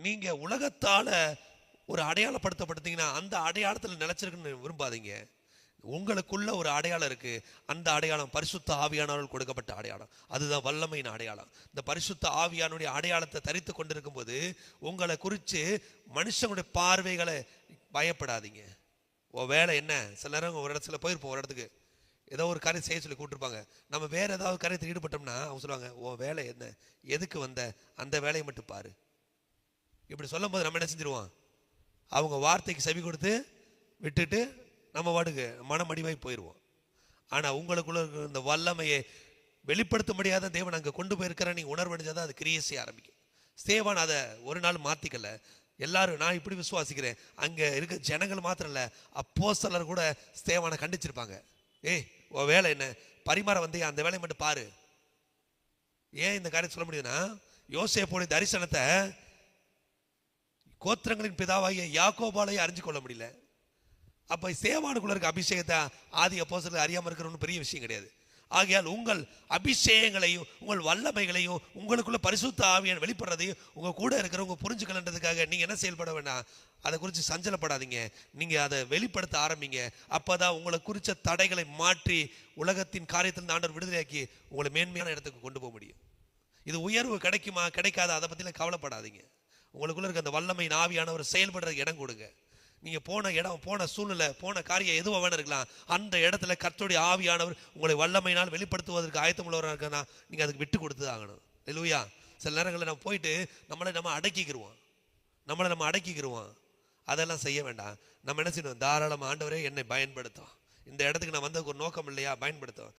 நீங்க உலகத்தால ஒரு அடையாளப்படுத்தப்பட்டீங்கன்னா அந்த அடையாளத்தில் நிலைச்சிருக்குன்னு விரும்பாதீங்க. உங்களுக்குள்ள ஒரு அடையாளம் இருக்கு. அந்த அடையாளம் பரிசுத்த ஆவியானவர்கள் கொடுக்கப்பட்ட அடையாளம். அதுதான் வல்லமையின் அடையாளம். இந்த பரிசுத்த ஆவியானுடைய அடையாளத்தை தரித்து கொண்டிருக்கும் போது உங்களை குறித்து மனுஷனுடைய பார்வைகளை பயப்படாதீங்க. வேலை என்ன? சில நேரம் ஒரு இடத்துல போயிருப்போம், ஒரு இடத்துக்கு ஏதோ ஒரு காரியம் செய்ய சொல்லி கூப்பிட்டுருப்பாங்க. நம்ம வேற ஏதாவது காரியத்தில் ஈடுபட்டோம்னா அவங்க சொல்லுவாங்க, வேலை என்ன, எதுக்கு வந்த, அந்த வேலையை மட்டும் பாரு. இப்படி சொல்லும் போது நம்ம என்ன செஞ்சிருவோம்? அவங்க வார்த்தைக்கு செவி கொடுத்து விட்டுட்டு நம்ம வாடுக்கு மனமடிவாய் போயிடுவோம். ஆனால் உங்களுக்குள்ள இருக்கிற இந்த வல்லமையை வெளிப்படுத்த முடியாத தேவன் அங்கே கொண்டு போயிருக்கிற நீங்கள் உணர்வடைஞ்சாதான் அது கிரியை செய்ய ஆரம்பிக்கும். ஸ்தேவான் அதை ஒரு நாள் மாற்றிக்கல. எல்லாரும் நான் இப்படி விசுவாசிக்கிறேன், அங்கே இருக்க ஜனங்கள் மாத்திரம் இல்லை, அப்போஸ்தலர் கூட ஸ்தேவானை கண்டிச்சிருப்பாங்க. வேலை என்ன, பரிமாற வந்து அந்த வேலையை மட்டும் பாரு. ஏன் இந்த காரியம் சொல்ல முடியுதுன்னா, யோசேப்புடைய தரிசனத்தை கோத்திரங்களின் பிதாவாகிய யாக்கோபாலையும் அறிஞ்சு கொள்ள முடியல. அப்ப சேவானுக்குள்ள இருக்க அபிஷேகத்தை ஆதி அப்போஸ்தலர் அறியாம இருக்கிறவங்க பெரிய விஷயம் கிடையாது. ஆகையால் உங்கள் அபிஷேகங்களையும் உங்கள் வல்லமைகளையும் உங்களுக்குள்ள பரிசுத்த ஆவியான் வெளிப்படுறதையும் உங்க கூட இருக்கிறவங்க புரிஞ்சுக்கலன்றதுக்காக நீங்க என்ன செயல்பட வேண்டாம், அதை குறித்து சஞ்சலப்படாதீங்க. நீங்க அதை வெளிப்படுத்த ஆரம்பிங்க. அப்பதான் உங்களை குறித்த தடைகளை மாற்றி உலகத்தின் காரியத்தில் ஆண்டவர் விடுதலையாக்கி உங்களை மேன்மையான இடத்துக்கு கொண்டு போக முடியும். இது உயர்வு கிடைக்குமா கிடைக்காத அதை பத்திலாம் கவலைப்படாதீங்க. உங்களுக்குள்ள இருக்க அந்த வல்லமையின் ஆவியானவர் செயல்படுறதுக்கு இடம் கொடுங்க. நீங்க போன இடம், போன சூழ்நிலை, போன காரியம் எதுவாக வேணும் இருக்கலாம், அந்த இடத்துல கர்த்தருடைய ஆவியானவர் உங்களை வல்லமையினால் வெளிப்படுத்துவதற்கு ஆயத்தம் உள்ளவராக இருக்கா, நீங்க அதுக்கு விட்டு கொடுத்து ஆகணும். இல்லையா? சில நேரங்களில் நம்ம போயிட்டு நம்ம அடக்கிக்கிருவோம். அதெல்லாம் செய்ய வேண்டாம். நம்ம என்ன செய்யணும்? தாராளமாக ஆண்டவரே என்னை பயன்படுத்தும், இந்த இடத்துக்கு நான் வந்ததுக்கு ஒரு நோக்கம் இல்லையா, பயன்படுத்தும்.